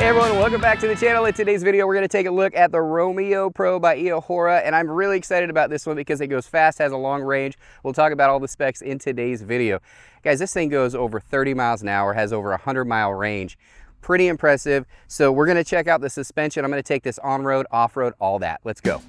Hey everyone, welcome back to the channel. In today's video, we're going to take a look at the Romeo Pro by Eahora, and I'm really excited about this one because it goes fast, has a long range. We'll talk about all the specs in today's video. Guys, this thing goes over 30 miles an hour, has over a 100-mile range. Pretty impressive. So we're going to check out the suspension. I'm going to take this on-road, off-road, all that. Let's go.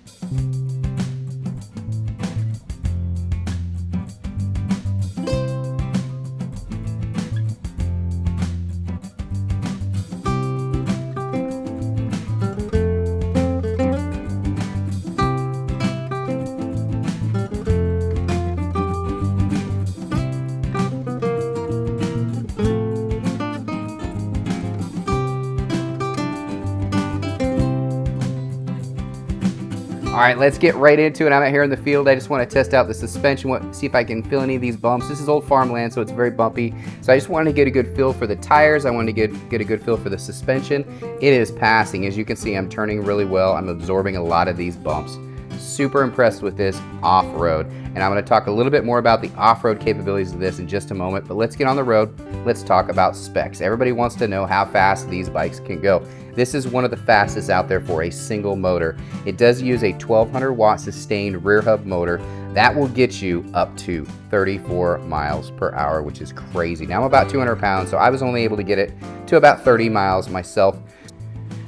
All right, let's get right into it. I'm out here in the field. I just want to test out the suspension, see if I can feel any of these bumps. This is old farmland, so it's very bumpy. So I just wanted to get a good feel for the tires. I wanted to get a good feel for the suspension. It is passing. As you can see, I'm turning really well. I'm absorbing a lot of these bumps. Super impressed with this off-road. And I'm going to talk a little bit more about the off-road capabilities of this in just a moment. But let's get on the road. Let's talk about specs. Everybody wants to know how fast these bikes can go. This is one of the fastest out there for a single motor. It does use a 1200 watt sustained rear hub motor. That will get you up to 34 miles per hour, which is crazy. Now I'm about 200 pounds, so I was only able to get it to about 30 miles myself.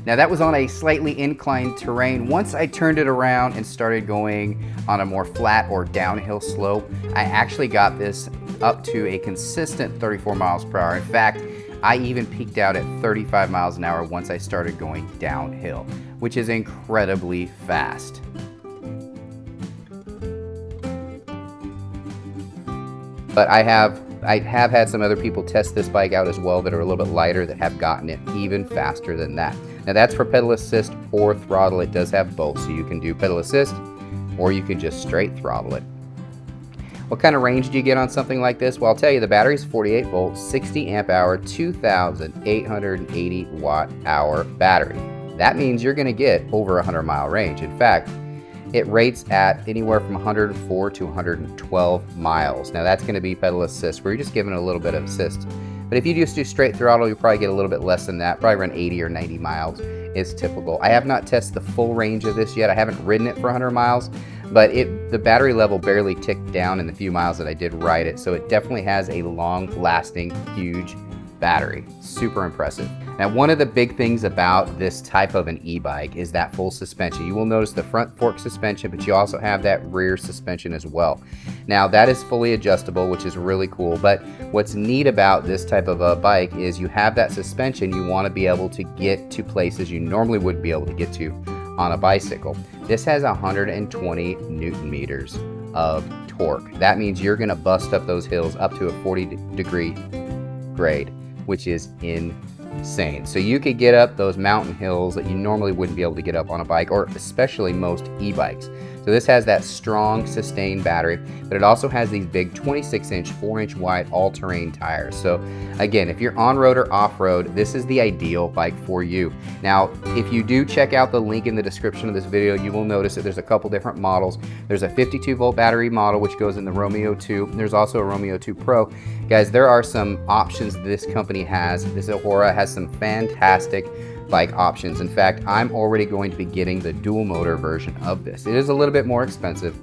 Now that was on a slightly inclined terrain. Once I turned it around and started going on a more flat or downhill slope, I actually got this up to a consistent 34 miles per hour. In fact, I even peaked out at 35 miles an hour once I started going downhill, which is incredibly fast. But I have had some other people test this bike out as well that are a little bit lighter that have gotten it even faster than that. Now that's for pedal assist or throttle. It does have both, so you can do pedal assist or you can just straight throttle it. What kind of range do you get on something like this? Well, I'll tell you, the battery is 48 volts, 60 amp hour, 2,880 watt hour battery. That means you're gonna get over a 100-mile range. In fact, it rates at anywhere from 104 to 112 miles. Now that's gonna be pedal assist, where you're just giving it a little bit of assist. But if you just do straight throttle, you'll probably get a little bit less than that, probably around 80 or 90 miles is typical. I have not tested the full range of this yet. I haven't ridden it for 100 miles, but the battery level barely ticked down in the few miles that I did ride it, so it definitely has a long-lasting, huge battery. Super impressive. Now, one of the big things about this type of an e-bike is that full suspension. You will notice the front fork suspension, but you also have that rear suspension as well. Now, that is fully adjustable, which is really cool, but what's neat about this type of a bike is you have that suspension. You want to be able to get to places you normally wouldn't be able to get to on a bicycle. This has 120 Newton meters of torque. That means you're gonna bust up those hills up to a 40-degree grade, which is insane. So you could get up those mountain hills that you normally wouldn't be able to get up on a bike, or especially most e-bikes. So this has that strong, sustained battery, but it also has these big 26-inch, 4-inch wide all-terrain tires. So again, if you're on-road or off-road, this is the ideal bike for you. Now, if you do check out the link in the description of this video, you will notice that there's a couple different models. There's a 52-volt battery model, which goes in the Romeo 2. There's also a Romeo 2 Pro. Guys, there are some options this company has. This Eahora has some fantastic bike options. In fact, I'm already going to be getting the dual motor version of this. It is a little bit more expensive,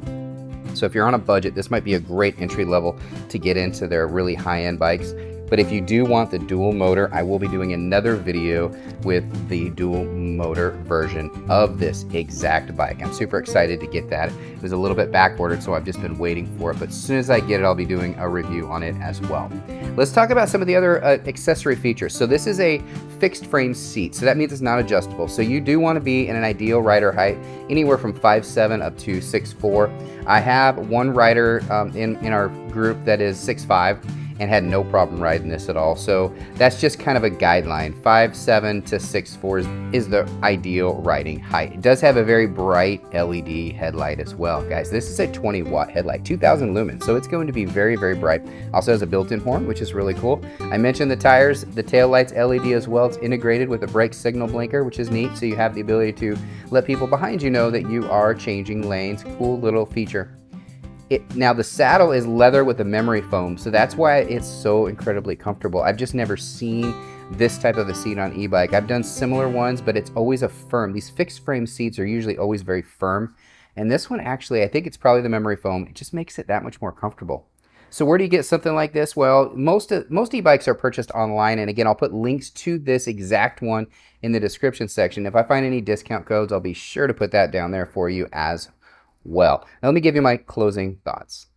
so if you're on a budget, this might be a great entry level to get into their really high-end bikes. But if you do want the dual motor, I will be doing another video with the dual motor version of this exact bike. I'm super excited to get that. It was a little bit back-ordered, so I've just been waiting for it. But as soon as I get it, I'll be doing a review on it as well. Let's talk about some of the other accessory features. So this is a fixed frame seat, so that means it's not adjustable. So you do want to be in an ideal rider height, anywhere from 5'7" up to 6'4". I have one rider in our group that is 6'5", and had no problem riding this at all. So that's just kind of a guideline. 5'7" to 6'4" is the ideal riding height. It does have a very bright LED headlight as well. Guys, this is a 20 watt headlight, 2000 lumens, so it's going to be very, very bright. Also has a built-in horn, which is really cool. I mentioned the tires, the tail lights LED as well. It's integrated with a brake signal blinker, which is neat, so you have the ability to let people behind you know that you are changing lanes. Cool little feature. Now the saddle is leather with a memory foam, so that's why it's so incredibly comfortable. I've just never seen this type of a seat on e-bike. I've done similar ones, but it's always a firm. These fixed frame seats are usually always very firm. And this one actually, I think it's probably the memory foam. It just makes it that much more comfortable. So where do you get something like this? Well, most e-bikes are purchased online. And again, I'll put links to this exact one in the description section. If I find any discount codes, I'll be sure to put that down there for you as well. Now, let me give you my closing thoughts.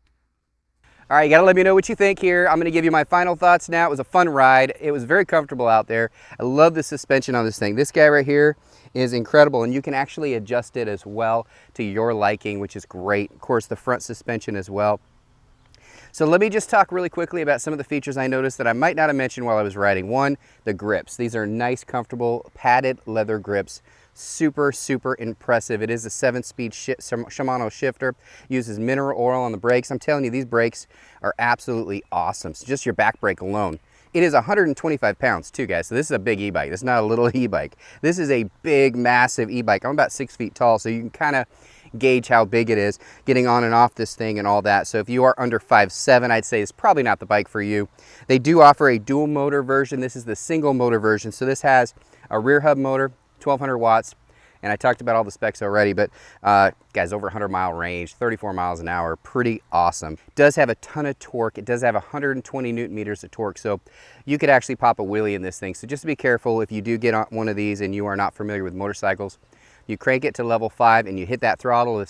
All right, you gotta let me know what you think here. I'm gonna give you my final thoughts now. It was a fun ride. It was very comfortable out there. I love the suspension on this thing. This guy right here is incredible, and you can actually adjust it as well to your liking, which is great. Of course, the front suspension as well. So let me just talk really quickly about some of the features I noticed that I might not have mentioned while I was riding. One, the grips. These are nice, comfortable, padded leather grips. Super, super impressive. It is a 7-speed Shimano shifter. Uses mineral oil on the brakes. I'm telling you, these brakes are absolutely awesome. So just your back brake alone. It is 125 pounds too, guys. So this is a big e-bike. This is not a little e-bike. This is a big, massive e-bike. I'm about 6 feet tall, so you can kind of gauge how big it is getting on and off this thing and all that. So if you are under 5'7", I'd say it's probably not the bike for you. They do offer a dual motor version. This is the single motor version. So this has a rear hub motor, 1200 watts. And I talked about all the specs already, but guys, over 100-mile range, 34 miles an hour, pretty awesome. It does have a ton of torque. It does have 120 Newton meters of torque, so you could actually pop a wheelie in this thing. So just be careful if you do get on one of these and you are not familiar with motorcycles. You crank it to level 5 and you hit that throttle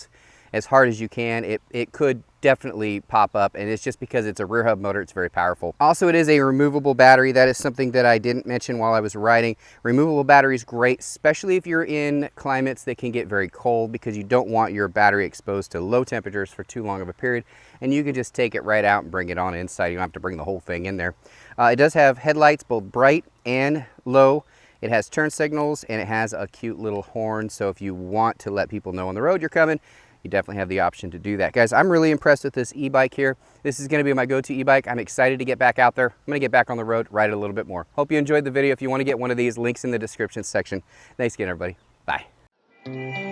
as hard as you can. It could definitely pop up, and it's just because it's a rear hub motor. It's very powerful. Also, it is a removable battery. That is something that I didn't mention while I was riding. Removable battery is great, especially if you're in climates that can get very cold, because you don't want your battery exposed to low temperatures for too long of a period, and you can just take it right out and bring it on inside. You don't have to bring the whole thing in there. It does have headlights, both bright and low. It has turn signals, and it has a cute little horn, so if you want to let people know on the road you're coming, you definitely have the option to do that. Guys, I'm really impressed with this e-bike here. This is going to be my go-to e-bike. I'm excited to get back out there. I'm going to get back on the road, ride it a little bit more. Hope you enjoyed the video. If you want to get one of these, links in the description section. Thanks again, everybody. Bye.